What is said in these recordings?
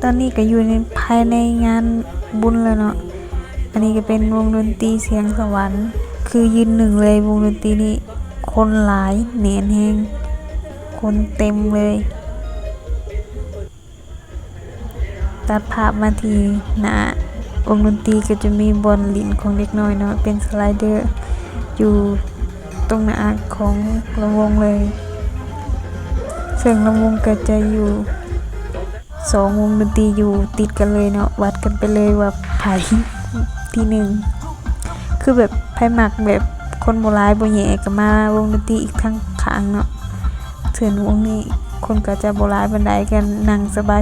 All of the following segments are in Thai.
ตอนนี้ก็อยู่ในภายในงานบุญแล้วเนาะอันนี้ก็เป็นวงดนตรีเสียงสวรรค์คือยืนหนึ่งเลยวงดนตรีนี้คนหลายแน่นแฮงคนเต็มเลยตัดภาพมาทีหน้าวงดนตรีก็จะมีบอลลินของเด็กน้อยเนาะเป็นสไลเดอร์อยู่ตรงหน้าของลำวงเลยซึ่งลำวงก็จะอยู่2 วงดนตรีอยู่ติดกันเลยเนาะวัดกันไปเลยว่าไผที่หนึ่งคือแบบไผมักแบบคนโบราณบ่แย่ก็มาวงดนตรีอีกทั้งข้างเนาะส่วนวงนี้คนก็จะโบราณบันไดกันนั่ง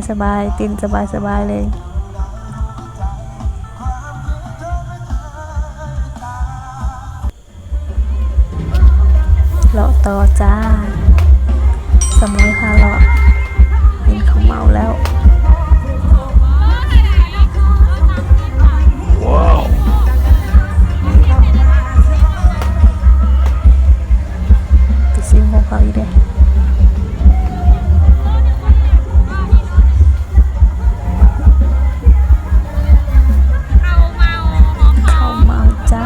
สบายๆเต้นสบายๆเลยเลาะต่อจ้าสมุยพาเลาะเห็นเขาเมาแล้วติดซิมของเขาอีกเด้เขาเมาจ้า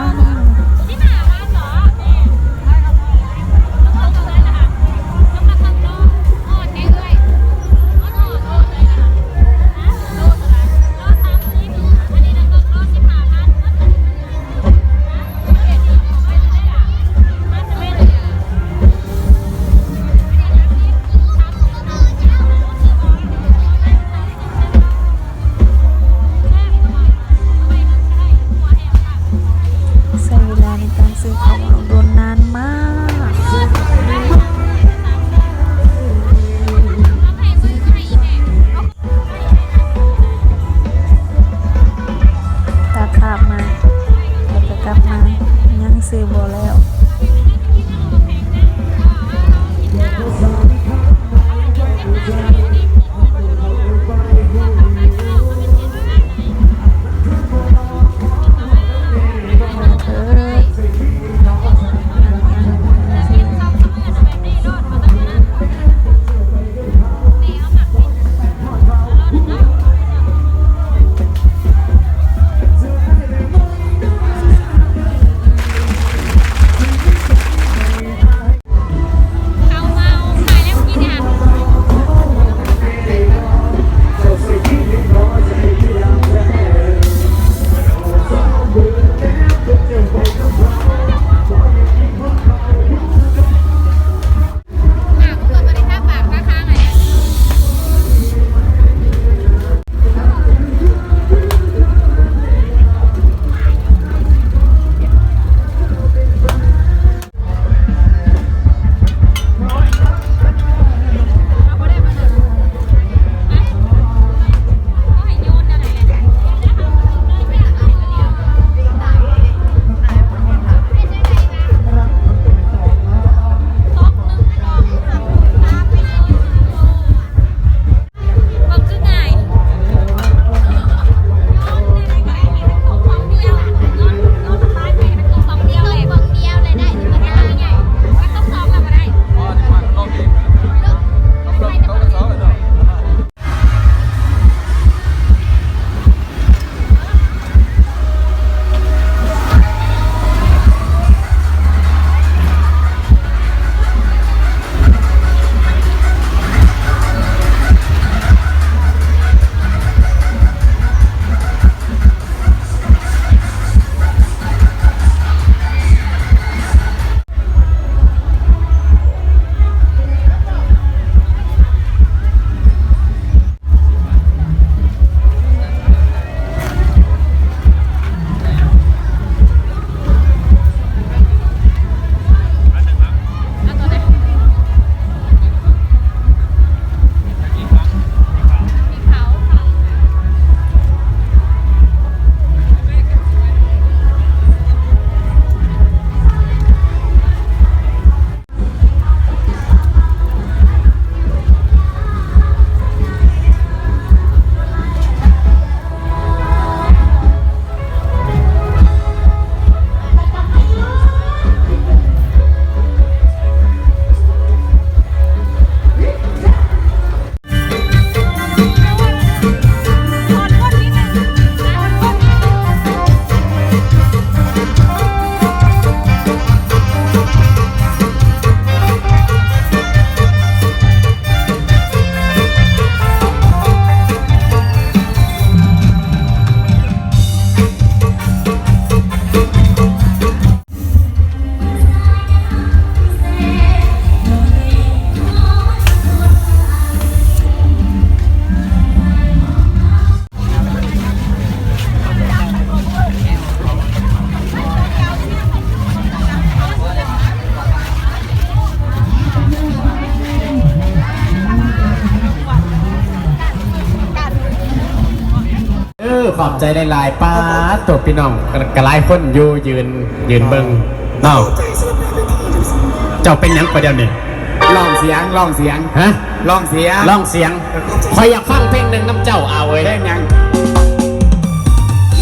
ขอบใจได้หลายป้าตัวพี่น้องกระไรคนอยู่ยืนเบิ่งเนาะเจ้าเป็นหยังประเดี๋ยวนี้ลองเสียงฮะลองเสียงคอยอยากฟังเพลงหนึ่งน้ำเจ้าเอาเว้ยได้ยัง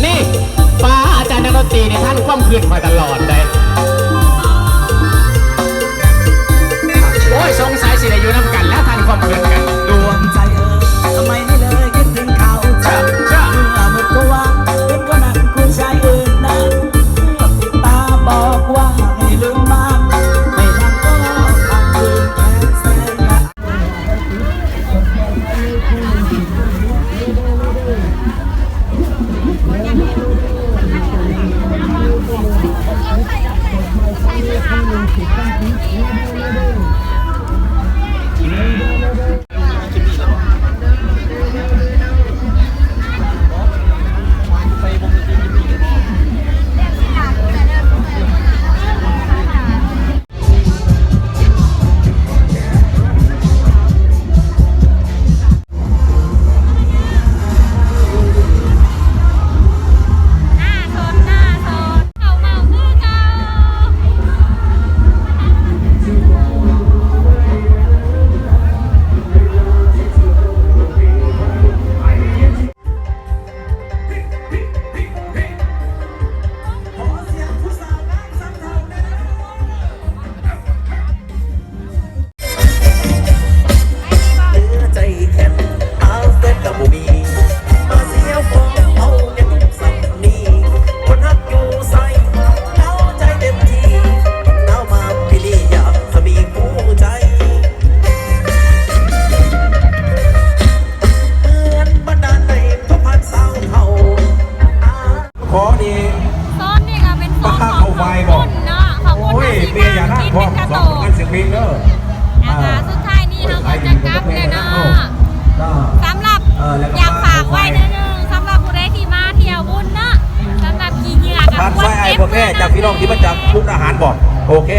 นี่ป้าอาจารย์นักดนตรีในท่านความคืนมาตลอดเลยโอ้ยสงสัยสิได้อยู่น้ำกันแล้วท่านความคืนกันดวงใจทำไมไม่เลยคิดถึงเขาจับเมื่อหมดก็ว่างเป็นก็นั่งคุยชายอื่นนั้นปิดตาบอกว่าให้ลืมมันไม่ทำก็ทำคืนแค่แสนละ จากพี่น้องที่มาจากมุกอาหารบอกโอเค